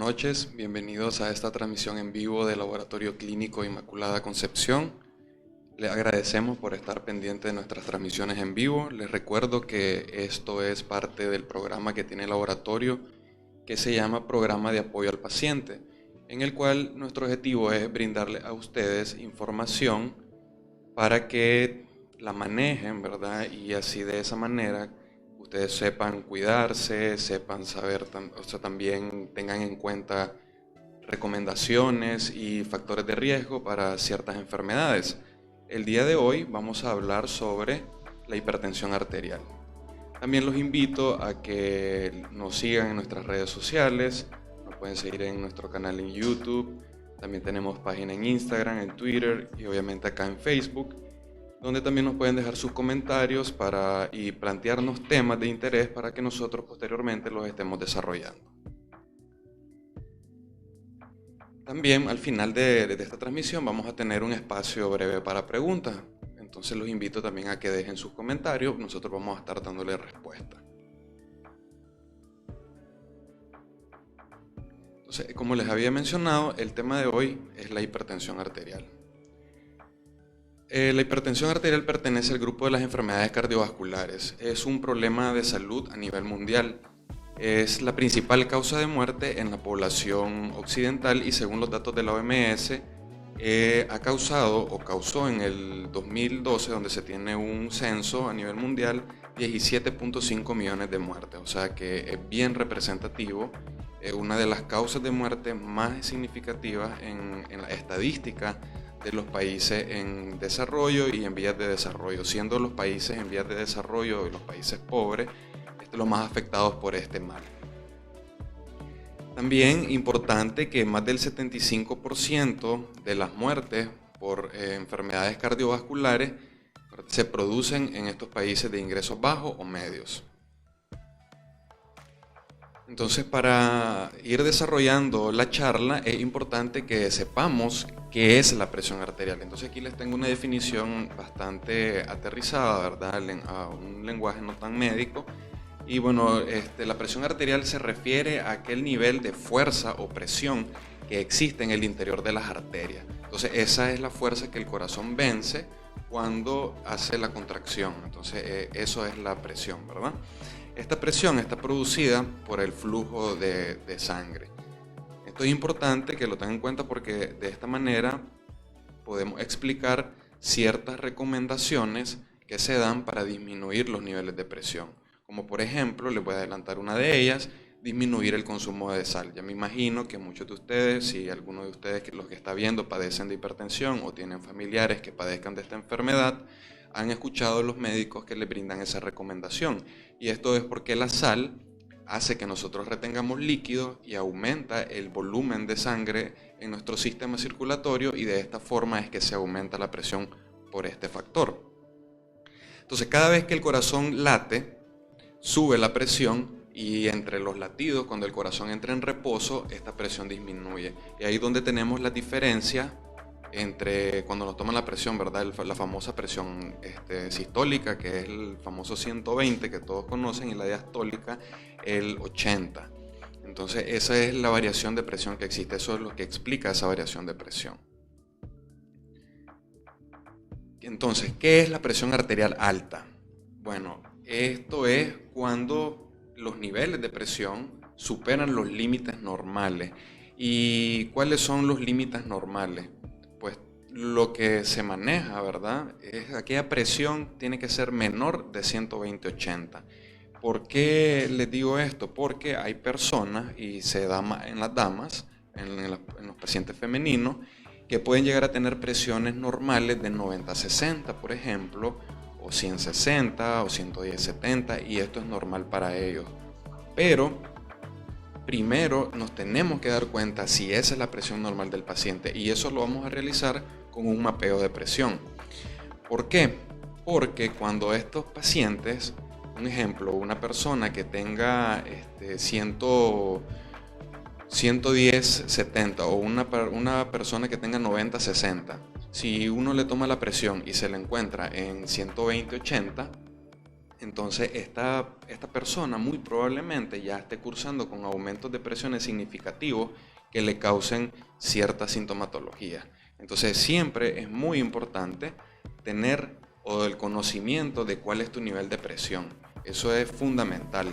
noches, bienvenidos a esta transmisión en vivo del Laboratorio Clínico Inmaculada Concepción. Les agradecemos por estar pendiente de nuestras transmisiones en vivo. Les recuerdo que esto es parte del programa que tiene el laboratorio, que se llama Programa de Apoyo al Paciente, en el cual nuestro objetivo es brindarle a ustedes información para que la manejen, ¿verdad? Y así de esa manera ustedes sepan cuidarse, sepan saber, también tengan en cuenta recomendaciones y factores de riesgo para ciertas enfermedades. El día de hoy vamos a hablar sobre la hipertensión arterial. También los invito a que nos sigan en nuestras redes sociales, nos pueden seguir en nuestro canal en YouTube, también tenemos página en Instagram, en Twitter y obviamente acá en Facebook, donde también nos pueden dejar sus comentarios y plantearnos temas de interés para que nosotros posteriormente los estemos desarrollando. También al final de esta transmisión vamos a tener un espacio breve para preguntas, entonces los invito también a que dejen sus comentarios, nosotros vamos a estar dándole respuesta. Entonces, como les había mencionado, el tema de hoy es la hipertensión arterial. La hipertensión arterial pertenece al grupo de las enfermedades cardiovasculares. Es un problema de salud a nivel mundial. Es la principal causa de muerte en la población occidental y según los datos de la OMS, ha causado o causó en el 2012, donde se tiene un censo a nivel mundial, 17.5 millones de muertes. O sea que es bien representativo. Una de las causas de muerte más significativas en la estadística de los países en desarrollo y en vías de desarrollo, siendo los países en vías de desarrollo y los países pobres los más afectados por este mal. También importante que más del 75% de las muertes por enfermedades cardiovasculares se producen en estos países de ingresos bajos o medios. Entonces, para ir desarrollando la charla es importante que sepamos qué es la presión arterial. Entonces aquí les tengo una definición bastante aterrizada, ¿verdad? A un lenguaje no tan médico. Y bueno, la presión arterial se refiere a aquel nivel de fuerza o presión que existe en el interior de las arterias. Entonces esa es la fuerza que el corazón vence cuando hace la contracción. Entonces eso es la presión, ¿verdad? Esta presión está producida por el flujo de sangre. Esto es importante que lo tengan en cuenta porque de esta manera podemos explicar ciertas recomendaciones que se dan para disminuir los niveles de presión. Como por ejemplo, les voy a adelantar una de ellas, disminuir el consumo de sal. Ya me imagino que muchos de ustedes, si alguno de ustedes los que está viendo padecen de hipertensión o tienen familiares que padezcan de esta enfermedad, han escuchado a los médicos que les brindan esa recomendación. Y esto es porque la sal hace que nosotros retengamos líquido y aumenta el volumen de sangre en nuestro sistema circulatorio y de esta forma es que se aumenta la presión por este factor. Entonces, cada vez que el corazón late, sube la presión y entre los latidos, cuando el corazón entra en reposo, esta presión disminuye. Y ahí es donde tenemos la diferencia entre cuando nos toman la presión, ¿verdad? La famosa presión sistólica, que es el famoso 120 que todos conocen, y la diastólica, el 80. Entonces esa es la variación de presión que existe, eso es lo que explica esa variación de presión. Entonces, ¿qué es la presión arterial alta? Bueno, esto es cuando los niveles de presión superan los límites normales. ¿Y cuáles son los límites normales? Pues lo que se maneja, ¿verdad? Es aquella presión tiene que ser menor de 120/80. ¿Por qué les digo esto? Porque hay personas, y se da más en las damas, en los pacientes femeninos, que pueden llegar a tener presiones normales de 90/60, por ejemplo, o 100/60 o 110/70, y esto es normal para ellos. Pero primero nos tenemos que dar cuenta si esa es la presión normal del paciente, y eso lo vamos a realizar con un mapeo de presión. ¿Por qué? Porque cuando estos pacientes, un ejemplo, una persona que tenga 110/70 o una persona que tenga 90/60, si uno le toma la presión y se la encuentra en 120/80, Entonces, esta persona muy probablemente ya esté cursando con aumentos de presiones significativos que le causen cierta sintomatología. Entonces, siempre es muy importante tener o el conocimiento de cuál es tu nivel de presión. Eso es fundamental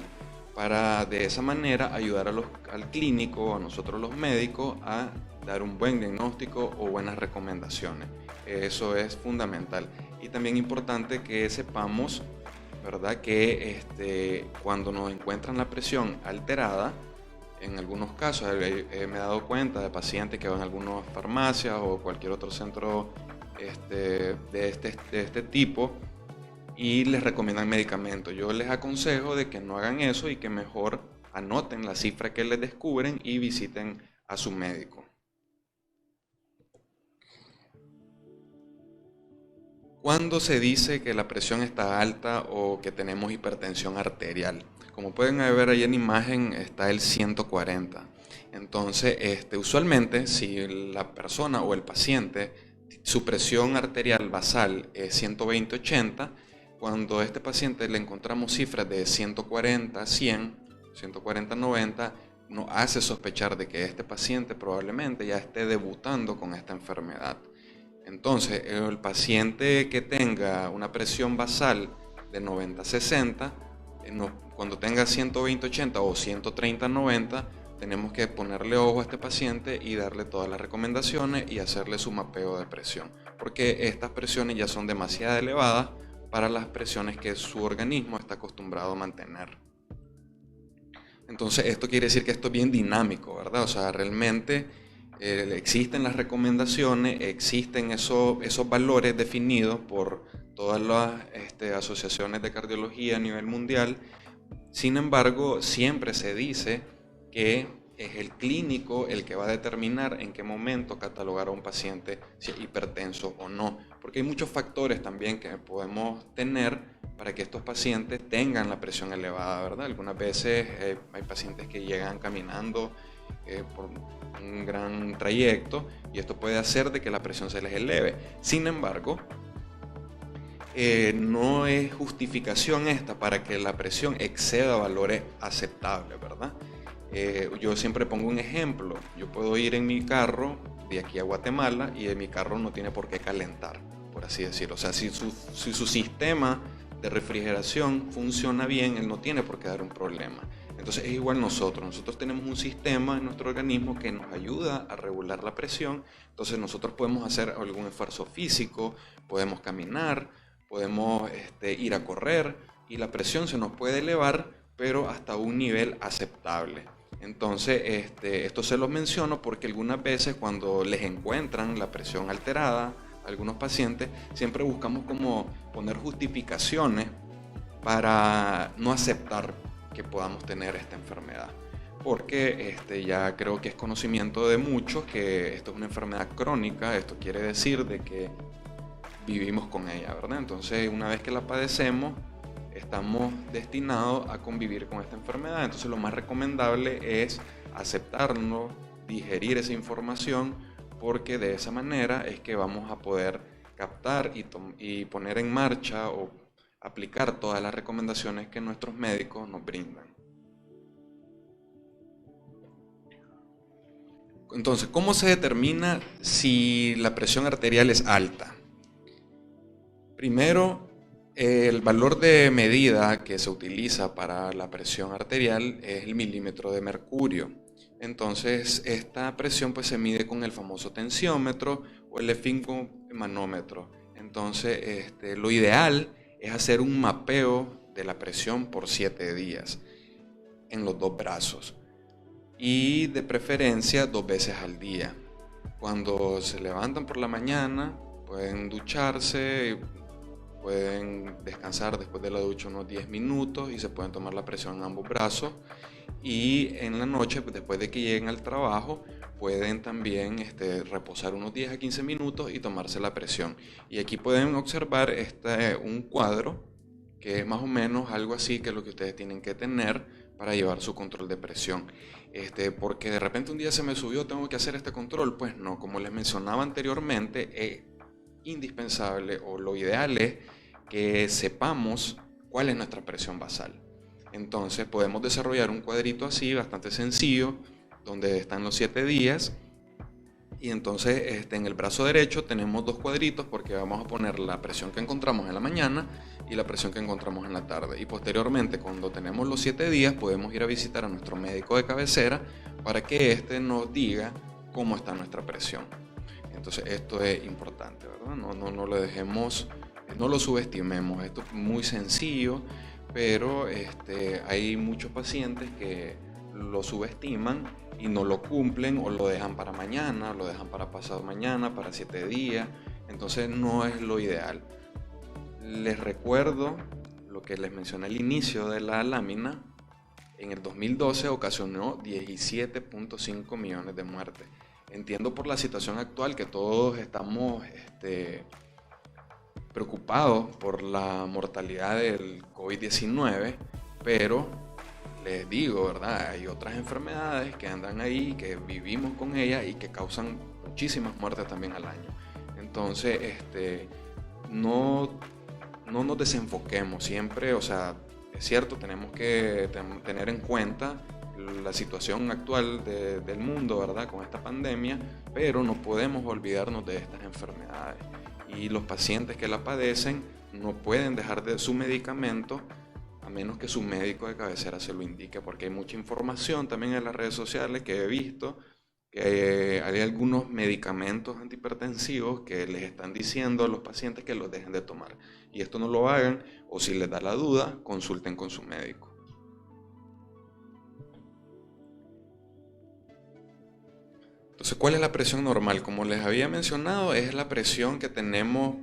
para de esa manera ayudar al clínico, a nosotros los médicos, a dar un buen diagnóstico o buenas recomendaciones. Eso es fundamental. Y también importante que sepamos, ¿verdad?, que cuando nos encuentran la presión alterada, en algunos casos me he dado cuenta de pacientes que van a algunas farmacias o cualquier otro centro de este tipo y les recomiendan medicamentos. Yo les aconsejo de que no hagan eso y que mejor anoten la cifra que les descubren y visiten a su médico. ¿Cuándo se dice que la presión está alta o que tenemos hipertensión arterial? Como pueden ver ahí en imagen está el 140. Entonces, usualmente si la persona o el paciente, su presión arterial basal es 120/80, cuando a este paciente le encontramos cifras de 140/100, 140/90, nos hace sospechar de que este paciente probablemente ya esté debutando con esta enfermedad. Entonces, el paciente que tenga una presión basal de 90/60, cuando tenga 120/80 o 130/90, tenemos que ponerle ojo a este paciente y darle todas las recomendaciones y hacerle su mapeo de presión, porque estas presiones ya son demasiado elevadas para las presiones que su organismo está acostumbrado a mantener. Entonces, esto quiere decir que esto es bien dinámico, ¿verdad? O sea, realmente existen las recomendaciones, existen esos valores definidos por todas las asociaciones de cardiología a nivel mundial. Sin embargo, siempre se dice que es el clínico el que va a determinar en qué momento catalogar a un paciente si es hipertenso o no, porque hay muchos factores también que podemos tener para que estos pacientes tengan la presión elevada, ¿verdad? Algunas veces hay pacientes que llegan caminando por un gran trayecto y esto puede hacer de que la presión se les eleve. Sin embargo, no es justificación esta para que la presión exceda valores aceptables, ¿verdad? Yo siempre pongo un ejemplo. Yo puedo ir en mi carro de aquí a Guatemala y mi carro no tiene por qué calentar, por así decirlo. O sea, si su sistema de refrigeración funciona bien, él no tiene por qué dar un problema. Entonces es igual nosotros tenemos un sistema en nuestro organismo que nos ayuda a regular la presión. Entonces nosotros podemos hacer algún esfuerzo físico, podemos caminar, podemos ir a correr y la presión se nos puede elevar, pero hasta un nivel aceptable. Entonces esto se los menciono porque algunas veces cuando les encuentran la presión alterada a algunos pacientes, siempre buscamos como poner justificaciones para no aceptar que podamos tener esta enfermedad, porque ya creo que es conocimiento de muchos que esto es una enfermedad crónica. Esto quiere decir de que vivimos con ella, ¿verdad? Entonces, una vez que la padecemos, estamos destinados a convivir con esta enfermedad. Entonces, lo más recomendable es aceptarlo, digerir esa información, porque de esa manera es que vamos a poder captar y poner en marcha o aplicar todas las recomendaciones que nuestros médicos nos brindan. Entonces, ¿cómo se determina si la presión arterial es alta? Primero, el valor de medida que se utiliza para la presión arterial es el milímetro de mercurio. Entonces, esta presión pues se mide con el famoso tensiómetro o el esfigmomanómetro. Entonces, lo ideal es hacer un mapeo de la presión por 7 días en los dos brazos y de preferencia 2 veces al día. Cuando se levantan por la mañana pueden ducharse, pueden descansar después de la ducha unos 10 minutos y se pueden tomar la presión en ambos brazos, y en la noche después de que lleguen al trabajo pueden también reposar unos 10 a 15 minutos y tomarse la presión. Y aquí pueden observar un cuadro que es más o menos algo así que es lo que ustedes tienen que tener para llevar su control de presión. Porque de repente un día se me subió, tengo que hacer este control. Pues no, como les mencionaba anteriormente, es indispensable o lo ideal es que sepamos cuál es nuestra presión basal. Entonces podemos desarrollar un cuadrito así, bastante sencillo, donde están los 7 días. Y entonces en el brazo derecho tenemos 2 cuadritos porque vamos a poner la presión que encontramos en la mañana y la presión que encontramos en la tarde. Y posteriormente, cuando tenemos los 7 días, podemos ir a visitar a nuestro médico de cabecera para que éste nos diga cómo está nuestra presión. Entonces esto es importante, ¿verdad? No lo dejemos, no lo subestimemos. Esto es muy sencillo, pero hay muchos pacientes que lo subestiman y no lo cumplen o lo dejan para mañana, lo dejan para pasado mañana, para 7 días. Entonces no es lo ideal. Les recuerdo lo que les mencioné al inicio de la lámina. En el 2012 ocasionó 17.5 millones de muertes. Entiendo por la situación actual que todos estamos preocupados por la mortalidad del COVID-19, pero les digo, ¿verdad? Hay otras enfermedades que andan ahí, que vivimos con ellas y que causan muchísimas muertes también al año. Entonces, no nos desenfoquemos siempre, o sea, es cierto, tenemos que tener en cuenta la situación actual del mundo, ¿verdad? Con esta pandemia, pero no podemos olvidarnos de estas enfermedades. Y los pacientes que la padecen no pueden dejar de su medicamento a menos que su médico de cabecera se lo indique, porque hay mucha información también en las redes sociales que he visto que hay algunos medicamentos antihipertensivos que les están diciendo a los pacientes que los dejen de tomar. Y esto no lo hagan, o si les da la duda, consulten con su médico. Entonces, ¿cuál es la presión normal? Como les había mencionado, es la presión que tenemos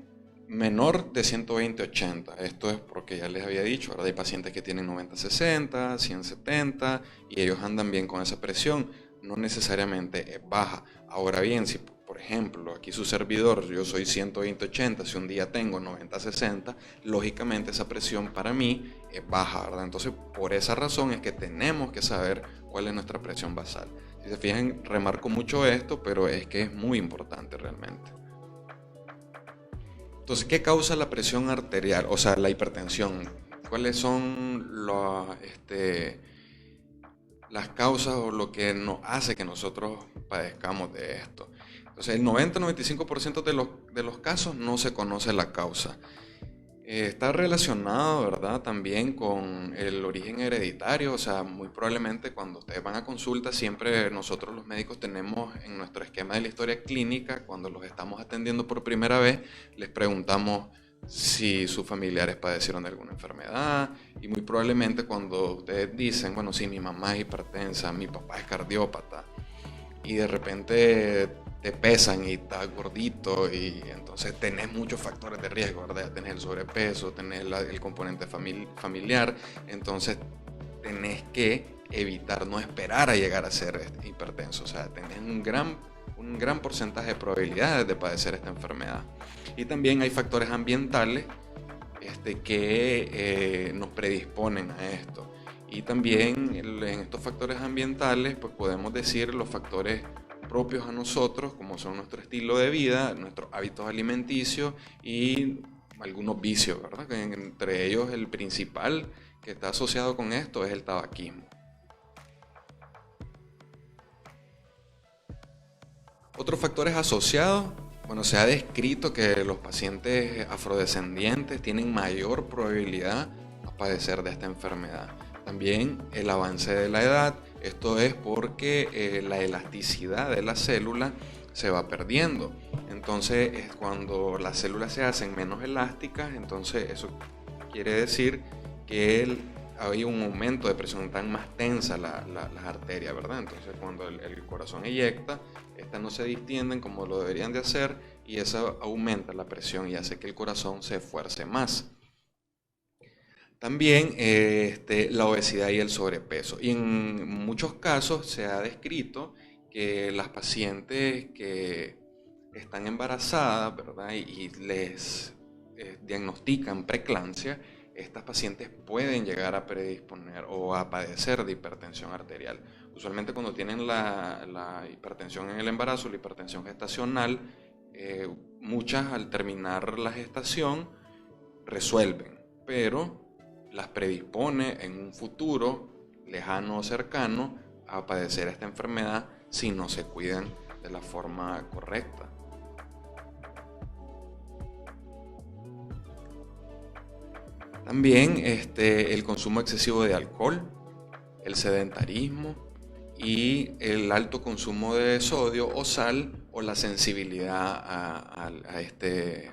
menor de 120/80. Esto es porque ya les había dicho, ¿verdad? Hay pacientes que tienen 90/60, 100/70 y ellos andan bien con esa presión. No necesariamente es baja. Ahora bien, si por ejemplo aquí su servidor, yo soy 120/80, si un día tengo 90/60, lógicamente esa presión para mí es baja, ¿verdad? Entonces por esa razón es que tenemos que saber cuál es nuestra presión basal. Si se fijan, remarco mucho esto, pero es que es muy importante realmente. Entonces, ¿qué causa la presión arterial? O sea, la hipertensión. ¿Cuáles son las causas o lo que nos hace que nosotros padezcamos de esto? Entonces, el 90-95% de los casos no se conoce la causa. Está relacionado, ¿verdad? También con el origen hereditario, o sea, muy probablemente cuando ustedes van a consulta, siempre nosotros los médicos tenemos en nuestro esquema de la historia clínica, cuando los estamos atendiendo por primera vez, les preguntamos si sus familiares padecieron de alguna enfermedad y muy probablemente cuando ustedes dicen, bueno, sí, mi mamá es hipertensa, mi papá es cardiópata y de repente te pesan y estás gordito y entonces tenés muchos factores de riesgo, ¿verdad? Tenés el sobrepeso, tenés el componente familiar, entonces tenés que evitar, no esperar a llegar a ser hipertenso, o sea, tenés un gran porcentaje de probabilidades de padecer esta enfermedad. Y también hay factores ambientales que nos predisponen a esto. Y también en estos factores ambientales, pues podemos decir los factores propios a nosotros, como son nuestro estilo de vida, nuestros hábitos alimenticios y algunos vicios, ¿verdad? Entre ellos el principal que está asociado con esto es el tabaquismo. Otros factores asociados, bueno, se ha descrito que los pacientes afrodescendientes tienen mayor probabilidad a padecer de esta enfermedad. También el avance de la edad, esto es porque la elasticidad de la célula se va perdiendo. Entonces es cuando las células se hacen menos elásticas, entonces eso quiere decir que hay un aumento de presión, tan más tensa las arterias, ¿verdad? Entonces cuando el corazón eyecta, estas no se distienden como lo deberían de hacer y eso aumenta la presión y hace que el corazón se esfuerce más. También la obesidad y el sobrepeso. Y en muchos casos se ha descrito que las pacientes que están embarazadas, ¿verdad? y les diagnostican preeclampsia, estas pacientes pueden llegar a predisponer o a padecer de hipertensión arterial. Usualmente cuando tienen la hipertensión en el embarazo, la hipertensión gestacional, muchas al terminar la gestación resuelven, pero las predispone en un futuro lejano o cercano a padecer esta enfermedad si no se cuidan de la forma correcta. También el consumo excesivo de alcohol, el sedentarismo y el alto consumo de sodio o sal o la sensibilidad a este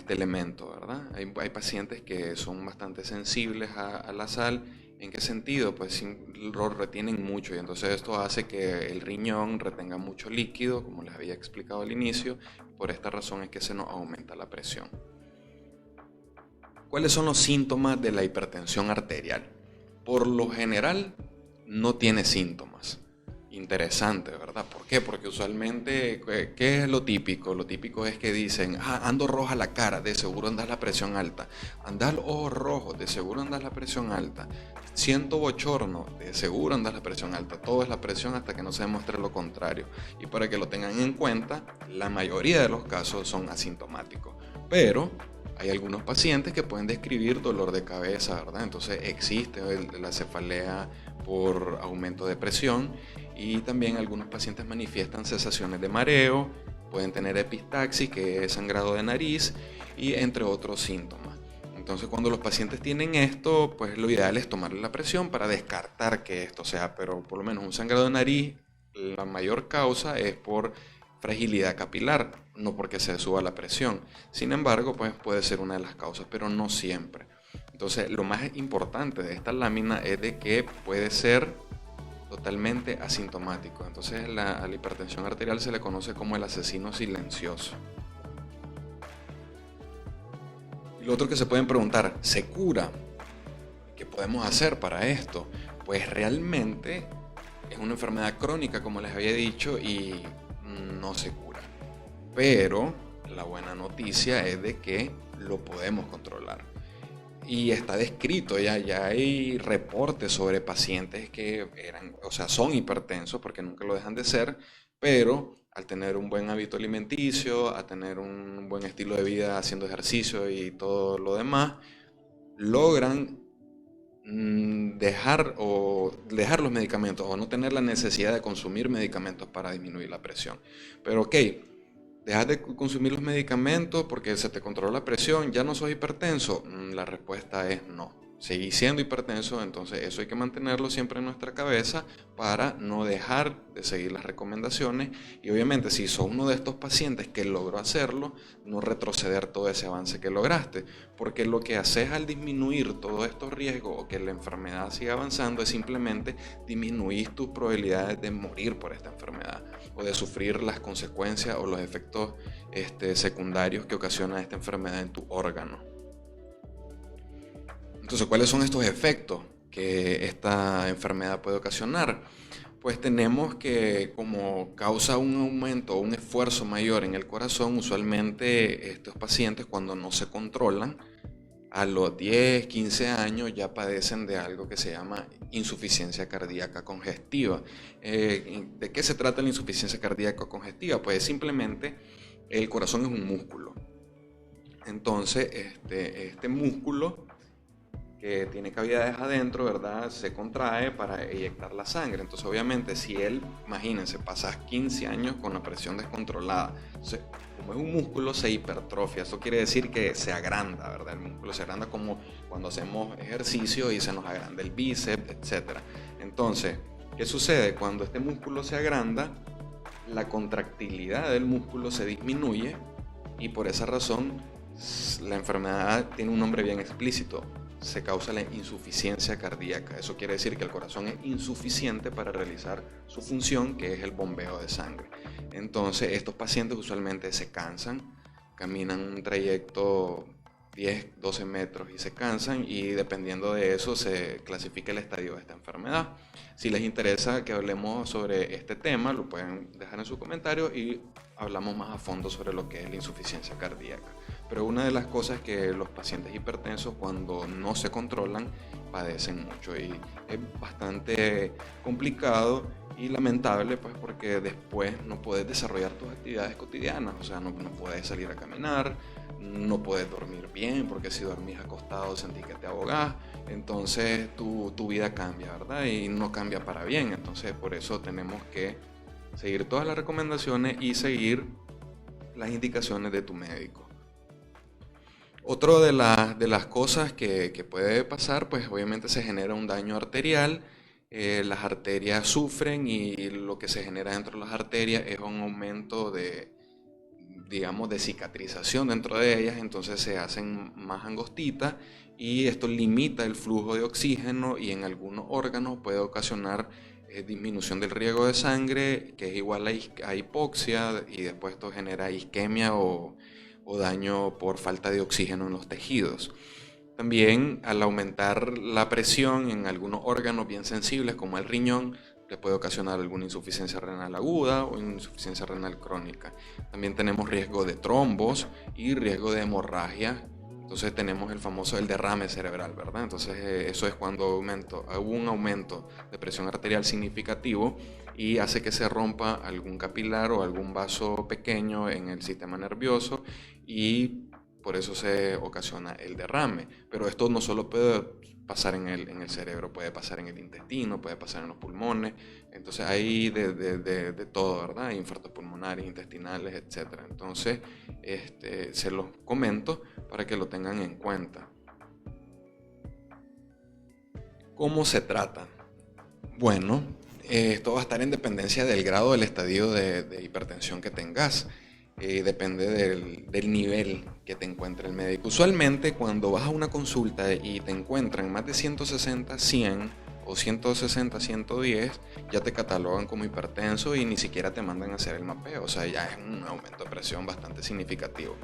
elemento, ¿verdad? Hay pacientes que son bastante sensibles a la sal. ¿En qué sentido? Pues lo retienen mucho y entonces esto hace que el riñón retenga mucho líquido, como les había explicado al inicio. Por esta razón es que se nos aumenta la presión. ¿Cuáles son los síntomas de la hipertensión arterial? Por lo general no tiene síntomas. Interesante, ¿verdad? ¿Por qué? Porque usualmente, ¿qué es lo típico? Lo típico es que dicen, ando roja la cara, de seguro andas la presión alta. Andas los ojos rojos, de seguro andas la presión alta. Siento bochorno, de seguro andas la presión alta. Todo es la presión hasta que no se demuestre lo contrario. Y para que lo tengan en cuenta, la mayoría de los casos son asintomáticos. Pero hay algunos pacientes que pueden describir dolor de cabeza, ¿verdad? Entonces existe la cefalea por aumento de presión y también algunos pacientes manifiestan sensaciones de mareo, pueden tener epistaxis, que es sangrado de nariz, y entre otros síntomas. Entonces cuando los pacientes tienen esto, pues lo ideal es tomarle la presión para descartar que esto sea, pero por lo menos un sangrado de nariz, la mayor causa es por fragilidad capilar, no porque se suba la presión. Sin embargo, pues puede ser una de las causas, pero no siempre. Entonces, lo más importante de esta lámina es de que puede ser totalmente asintomático. Entonces, a la hipertensión arterial se le conoce como el asesino silencioso. Y lo otro que se pueden preguntar, ¿se cura? ¿Qué podemos hacer para esto? Pues realmente es una enfermedad crónica, como les había dicho, y no se cura. Pero la buena noticia es de que lo podemos controlar. Y está descrito, ya hay reportes sobre pacientes que son hipertensos porque nunca lo dejan de ser, pero al tener un buen hábito alimenticio, a tener un buen estilo de vida haciendo ejercicio y todo lo demás, logran dejar los medicamentos o no tener la necesidad de consumir medicamentos para disminuir la presión. Pero ok, dejas de consumir los medicamentos porque se te controla la presión, ya no sos hipertenso. La respuesta es no. Seguís siendo hipertenso, entonces eso hay que mantenerlo siempre en nuestra cabeza para no dejar de seguir las recomendaciones y obviamente si sos uno de estos pacientes que logró hacerlo, no retroceder todo ese avance que lograste, porque lo que haces al disminuir todos estos riesgos o que la enfermedad siga avanzando es simplemente disminuir tus probabilidades de morir por esta enfermedad o de sufrir las consecuencias o los efectos secundarios que ocasiona esta enfermedad en tu órgano. Entonces, ¿cuáles son estos efectos que esta enfermedad puede ocasionar? Pues tenemos que como causa un aumento o un esfuerzo mayor en el corazón, usualmente estos pacientes cuando no se controlan, a los 10, 15 años ya padecen de algo que se llama insuficiencia cardíaca congestiva. ¿De qué se trata la insuficiencia cardíaca congestiva? Pues simplemente el corazón es un músculo. Entonces, este músculo que tiene cavidades adentro, ¿verdad? Se contrae para eyectar la sangre. Entonces, obviamente, si él, imagínense, pasas 15 años con la presión descontrolada, entonces, como es un músculo, se hipertrofia. Eso quiere decir que se agranda, ¿verdad? El músculo se agranda como cuando hacemos ejercicio y se nos agranda el bíceps, etc. Entonces, ¿qué sucede? Cuando este músculo se agranda, la contractilidad del músculo se disminuye y por esa razón la enfermedad tiene un nombre bien explícito. Se causa la insuficiencia cardíaca. Eso quiere decir que el corazón es insuficiente para realizar su función, que es el bombeo de sangre. Entonces, estos pacientes usualmente se cansan, caminan un trayecto 10, 12 metros y se cansan y dependiendo de eso se clasifica el estadio de esta enfermedad. Si les interesa que hablemos sobre este tema, lo pueden dejar en sus comentarios y hablamos más a fondo sobre lo que es la insuficiencia cardíaca. Pero una de las cosas que los pacientes hipertensos cuando no se controlan padecen mucho y es bastante complicado y lamentable pues porque después no puedes desarrollar tus actividades cotidianas, o sea, no puedes salir a caminar, no puedes dormir bien porque si dormís acostado sentís que te ahogás entonces tu vida cambia, ¿verdad? Y no cambia para bien. Entonces por eso tenemos que seguir todas las recomendaciones y seguir las indicaciones de tu médico. Otro de las cosas que puede pasar, pues obviamente se genera un daño arterial. Las arterias sufren y lo que se genera dentro de las arterias es un aumento de, digamos, de cicatrización dentro de ellas, entonces se hacen más angostitas y esto limita el flujo de oxígeno y en algunos órganos puede ocasionar disminución del riego de sangre, que es igual a hipoxia, y después esto genera isquemia o daño por falta de oxígeno en los tejidos. También al aumentar la presión en algunos órganos bien sensibles como el riñón, le puede ocasionar alguna insuficiencia renal aguda o insuficiencia renal crónica. También tenemos riesgo de trombos y riesgo de hemorragia. Entonces tenemos el famoso el derrame cerebral, ¿verdad? Entonces eso es cuando hubo un aumento de presión arterial significativo y hace que se rompa algún capilar o algún vaso pequeño en el sistema nervioso y por eso se ocasiona el derrame. Pero esto no solo puede pasar en el cerebro, puede pasar en el intestino, puede pasar en los pulmones. Entonces hay de todo, ¿verdad? Hay infartos pulmonares, intestinales, etc. Entonces se los comento para que lo tengan en cuenta. ¿Cómo se trata? Bueno, esto va a estar en dependencia del grado del estadio de hipertensión que tengas. Depende del nivel que te encuentre el médico. Usualmente cuando vas a una consulta y te encuentran más de 160, 100 o 160, 110, ya te catalogan como hipertenso y ni siquiera te mandan a hacer el mapeo. O sea, ya es un aumento de presión bastante significativo.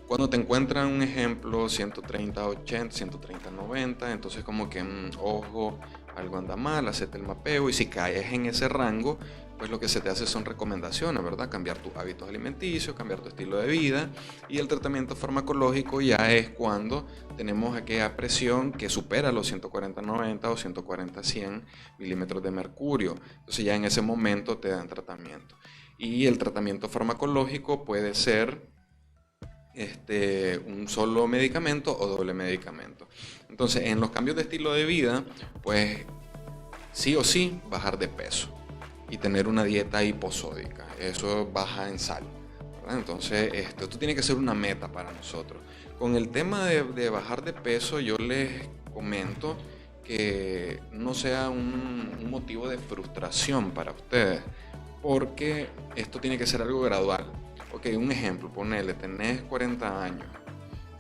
Cuando te encuentran un ejemplo 130, 80, 130, 90, entonces como que, ojo, algo anda mal, hacete el mapeo y si caes en ese rango, pues lo que se te hace son recomendaciones, ¿verdad? Cambiar tus hábitos alimenticios, cambiar tu estilo de vida y el tratamiento farmacológico ya es cuando tenemos aquella presión que supera los 140-90 o 140-100 milímetros de mercurio. Entonces ya en ese momento te dan tratamiento. Y el tratamiento farmacológico puede ser un solo medicamento o doble medicamento. Entonces en los cambios de estilo de vida, pues sí o sí bajar de peso y tener una dieta hiposódica, eso baja en sal, ¿verdad? Entonces esto tiene que ser una meta para nosotros. Con el tema de bajar de peso, yo les comento que no sea un motivo de frustración para ustedes, porque esto tiene que ser algo gradual. Ok, un ejemplo, ponele, tenés 40 años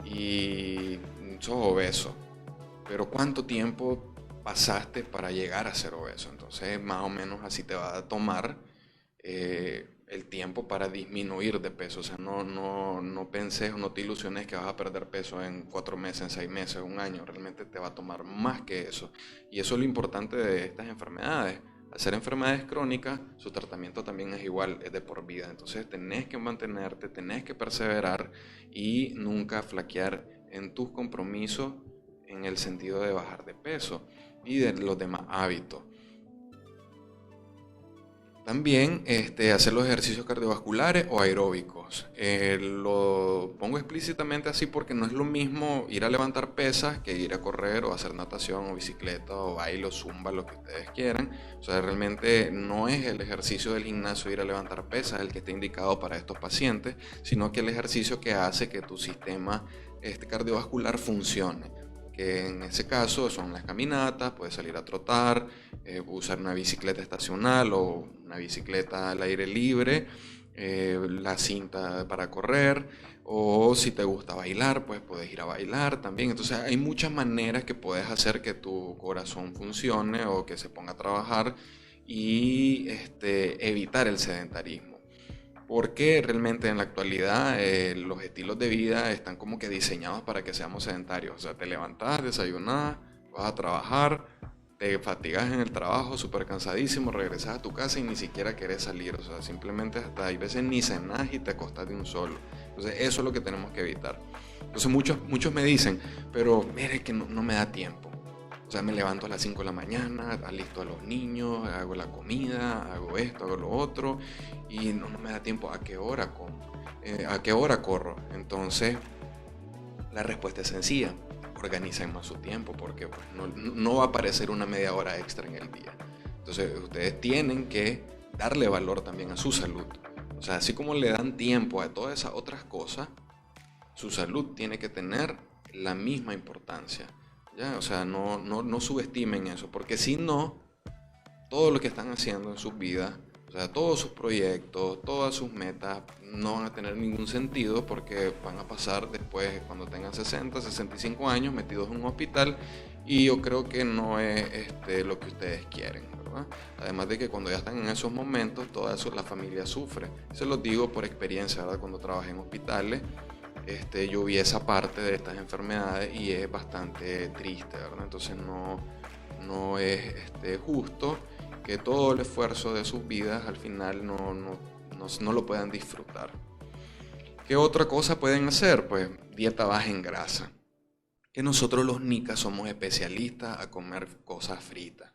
y sos obeso, pero ¿cuánto tiempo pasaste para llegar a ser obeso? Entonces más o menos así te va a tomar el tiempo para disminuir de peso. O sea, no penses o no te ilusiones que vas a perder peso en 4 meses, en 6 meses, un año. Realmente te va a tomar más que eso. Y eso es lo importante de estas enfermedades. Al ser enfermedades crónicas, su tratamiento también es igual, es de por vida. Entonces tenés que mantenerte, tenés que perseverar y nunca flaquear en tus compromisos en el sentido de bajar de peso y de los demás hábitos. También hacer los ejercicios cardiovasculares o aeróbicos. Lo pongo explícitamente así porque no es lo mismo ir a levantar pesas que ir a correr o hacer natación o bicicleta o baile o zumba, lo que ustedes quieran. O sea, realmente no es el ejercicio del gimnasio ir a levantar pesas el que está indicado para estos pacientes, sino que el ejercicio que hace que tu sistema cardiovascular funcione, que en ese caso son las caminatas, puedes salir a trotar, usar una bicicleta estacional o una bicicleta al aire libre, la cinta para correr, o si te gusta bailar, pues puedes ir a bailar también. Entonces hay muchas maneras que puedes hacer que tu corazón funcione o que se ponga a trabajar y evitar el sedentarismo. Porque realmente en la actualidad los estilos de vida están como que diseñados para que seamos sedentarios. O sea, te levantás, desayunás, vas a trabajar, te fatigas en el trabajo, súper cansadísimo, regresas a tu casa y ni siquiera querés salir. O sea, simplemente hasta hay veces ni cenás y te acostás de un solo. Entonces eso es lo que tenemos que evitar. Entonces muchos me dicen, pero mire que no me da tiempo. O sea, me levanto a las 5 de la mañana, alisto a los niños, hago la comida, hago esto, hago lo otro y no me da tiempo. ¿A qué hora como? ¿A qué hora corro? Entonces, la respuesta es sencilla. organicen más su tiempo, porque pues, no va a aparecer una media hora extra en el día. Entonces ustedes tienen que darle valor también a su salud. O sea, así como le dan tiempo a todas esas otras cosas, su salud tiene que tener la misma importancia. ¿Ya? O sea, no subestimen eso, porque si no, todo lo que están haciendo en sus vidas, o sea, todos sus proyectos, todas sus metas, no van a tener ningún sentido porque van a pasar después, cuando tengan 60, 65 años, metidos en un hospital, y yo creo que no es lo que ustedes quieren, ¿verdad? Además de que cuando ya están en esos momentos, todo eso la familia sufre. Se los digo por experiencia, ¿verdad? Cuando trabajé en hospitales, yo vi esa parte de estas enfermedades y es bastante triste, ¿verdad? Entonces no es justo que todo el esfuerzo de sus vidas al final no lo puedan disfrutar. ¿Qué otra cosa pueden hacer? Pues dieta baja en grasa. Que nosotros los nicas somos especialistas a comer cosas fritas.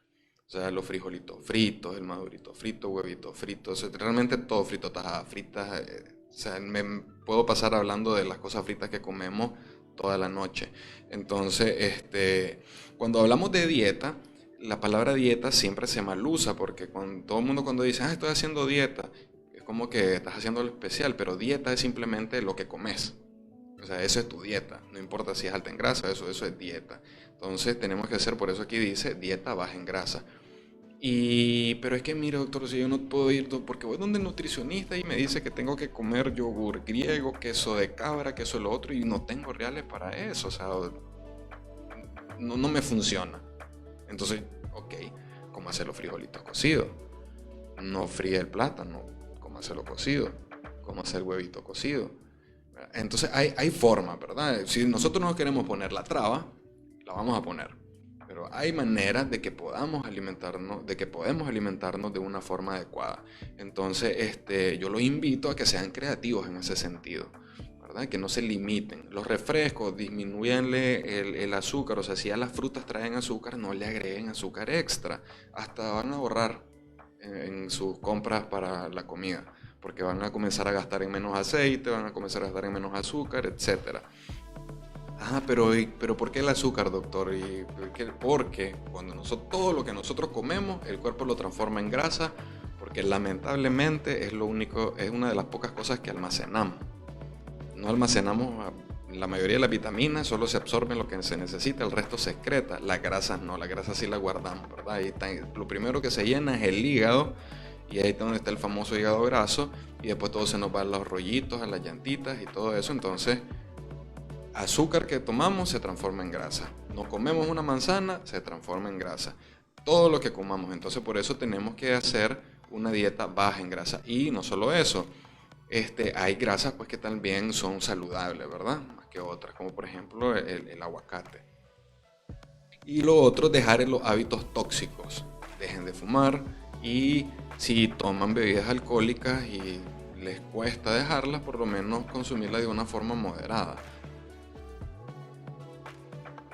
O sea, los frijolitos fritos, el madurito frito, huevitos fritos, o sea, realmente todo frito, tajadas fritas. O sea, me puedo pasar hablando de las cosas fritas que comemos toda la noche. Entonces, cuando hablamos de dieta, la palabra dieta siempre se mal usa porque todo el mundo cuando dice, estoy haciendo dieta, es como que estás haciendo algo especial, pero dieta es simplemente lo que comes. O sea, eso es tu dieta, no importa si es alta en grasa, eso es dieta. Entonces tenemos que hacer, por eso aquí dice dieta baja en grasa. Pero es que mire, doctor, si yo no puedo ir, porque voy donde el nutricionista y me dice que tengo que comer yogur griego, queso de cabra, queso de lo otro, y no tengo reales para eso, o sea, no me funciona. Entonces, ok, ¿cómo hacer los frijolitos cocidos? No fríe el plátano, ¿cómo hacerlo cocido? ¿Cómo hacer el huevito cocido? Entonces hay forma, ¿verdad? Si nosotros no queremos poner la traba, la vamos a poner. Pero hay maneras de que podamos alimentarnos, de una forma adecuada. Entonces, yo los invito a que sean creativos en ese sentido, ¿verdad? Que no se limiten. Los refrescos, disminuyanle el azúcar, o sea, si ya las frutas traen azúcar, no le agreguen azúcar extra. Hasta van a ahorrar en sus compras para la comida, porque van a comenzar a gastar en menos aceite, van a comenzar a gastar en menos azúcar, etcétera. Pero ¿por qué el azúcar, doctor? Porque cuando todo lo que nosotros comemos, el cuerpo lo transforma en grasa, porque lamentablemente es una de las pocas cosas que almacenamos. No almacenamos la mayoría de las vitaminas, solo se absorben lo que se necesita, el resto se excreta. Las grasas no, las grasas sí las guardamos, ¿verdad? Ahí está, lo primero que se llena es el hígado, y ahí está donde está el famoso hígado graso, y después todo se nos va a los rollitos, a las llantitas y todo eso. Entonces, azúcar que tomamos se transforma en grasa. No comemos una manzana, se transforma en grasa. Todo lo que comamos. Entonces, por eso tenemos que hacer una dieta baja en grasa. Y no solo eso, hay grasas pues que también son saludables, ¿verdad? Más que otras, como por ejemplo el aguacate. Y lo otro, dejar los hábitos tóxicos. Dejen de fumar, y si toman bebidas alcohólicas y les cuesta dejarlas, por lo menos consumirlas de una forma moderada.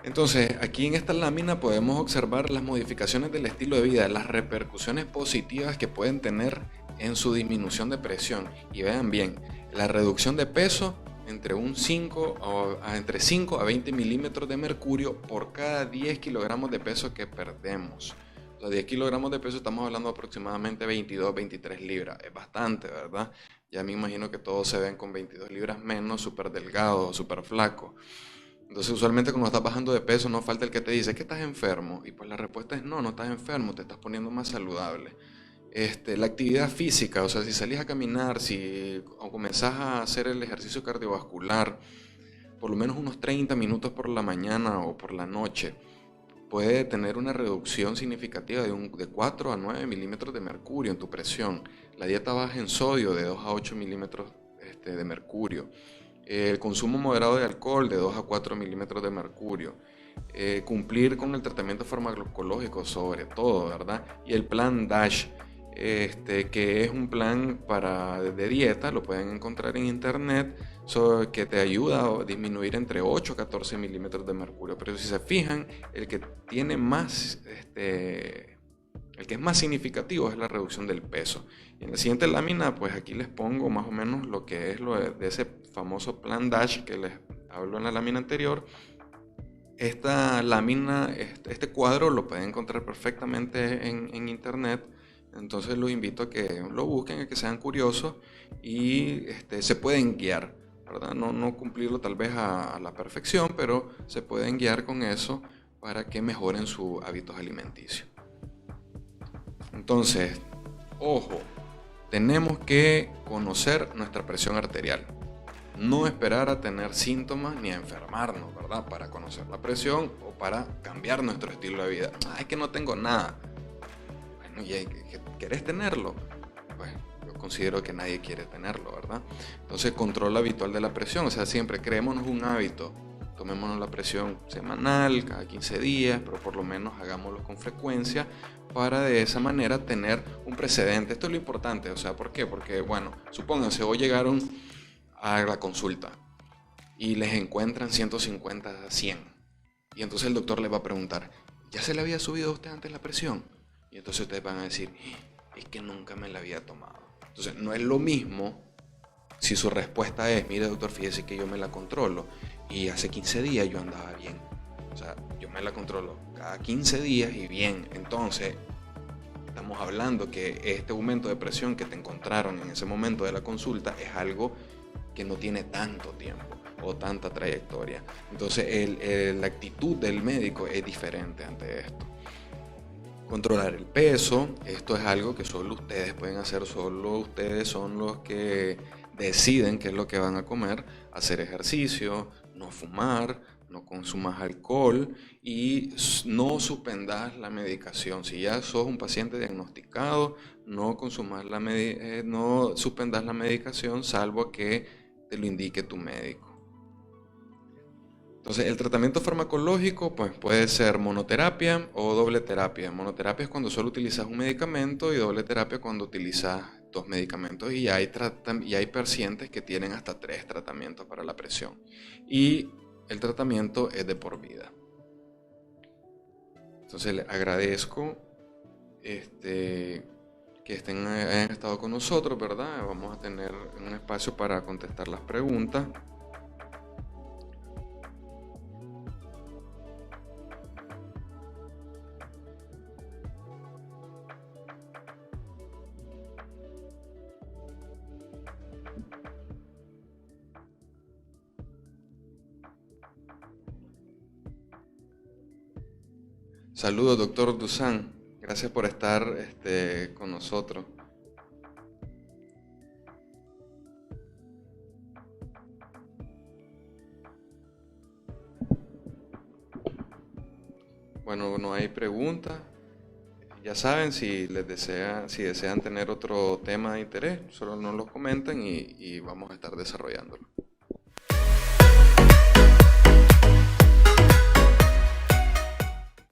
Entonces, aquí en esta lámina podemos observar las modificaciones del estilo de vida, las repercusiones positivas que pueden tener en su disminución de presión. Y vean bien, la reducción de peso entre 5 a 20 milímetros de mercurio por cada 10 kilogramos de peso que perdemos. O sea, 10 kilogramos de peso, estamos hablando de aproximadamente 22, 23 libras. Es bastante, ¿verdad? Ya me imagino que todos se ven con 22 libras menos, súper delgados, súper flacos. Entonces, usualmente cuando estás bajando de peso, no falta el que te dice que estás enfermo. Y pues la respuesta es no estás enfermo, te estás poniendo más saludable. La actividad física, o sea, si salís a caminar, o comenzás a hacer el ejercicio cardiovascular, por lo menos unos 30 minutos por la mañana o por la noche, puede tener una reducción significativa de 4 a 9 milímetros de mercurio en tu presión. La dieta baja en sodio de 2 a 8 milímetros de mercurio. El consumo moderado de alcohol de 2 a 4 milímetros de mercurio. Cumplir con el tratamiento farmacológico sobre todo, ¿verdad? Y el plan DASH, que es un plan de dieta, lo pueden encontrar en internet, que te ayuda a disminuir entre 8 a 14 milímetros de mercurio. Pero si se fijan, el que es más significativo es la reducción del peso. Y en la siguiente lámina, pues aquí les pongo más o menos lo que es de ese famoso plan DASH que les hablo en la lámina anterior. Esta lámina, este cuadro lo pueden encontrar perfectamente en internet, entonces los invito a que lo busquen, a que sean curiosos y se pueden guiar, ¿verdad? No cumplirlo tal vez a la perfección, pero se pueden guiar con eso para que mejoren sus hábitos alimenticios. Entonces, ojo, tenemos que conocer nuestra presión arterial. No esperar a tener síntomas ni a enfermarnos, ¿verdad? Para conocer la presión o para cambiar nuestro estilo de vida. Ah, es que no tengo nada. Bueno, ¿y querés tenerlo? Pues yo considero que nadie quiere tenerlo, ¿verdad? Entonces, control habitual de la presión. O sea, siempre creémonos un hábito. Tomémonos la presión semanal, cada 15 días, pero por lo menos hagámoslo con frecuencia para de esa manera tener un precedente. Esto es lo importante, o sea, ¿por qué? Porque, bueno, supónganse, hoy llegaron a la consulta y les encuentran 150 a 100. Y entonces el doctor les va a preguntar, ¿ya se le había subido a usted antes la presión? Y entonces ustedes van a decir, es que nunca me la había tomado. Entonces no es lo mismo si su respuesta es, mire doctor, fíjese que yo me la controlo y hace 15 días yo andaba bien. O sea, yo me la controlo cada 15 días y bien. Entonces, estamos hablando que este aumento de presión que te encontraron en ese momento de la consulta es algo que no tiene tanto tiempo o tanta trayectoria. Entonces, la actitud del médico es diferente ante esto. Controlar el peso, esto es algo que solo ustedes pueden hacer, solo ustedes son los que deciden qué es lo que van a comer, hacer ejercicio, no fumar, no consumas alcohol y no suspendas la medicación. Si ya sos un paciente diagnosticado, no no suspendas la medicación salvo que te lo indique tu médico. Entonces, el tratamiento farmacológico pues, puede ser monoterapia o doble terapia. Monoterapia es cuando solo utilizas un medicamento y doble terapia cuando utilizas dos medicamentos. Y hay pacientes que tienen hasta 3 tratamientos para la presión. Y el tratamiento es de por vida. Entonces, les agradezco que hayan estado con nosotros, ¿verdad? Vamos a tener un espacio para contestar las preguntas. Saludos, doctor Dusan. Gracias por estar con nosotros. Bueno, no hay preguntas. Ya saben, si desean tener otro tema de interés, solo nos lo comentan y vamos a estar desarrollándolo.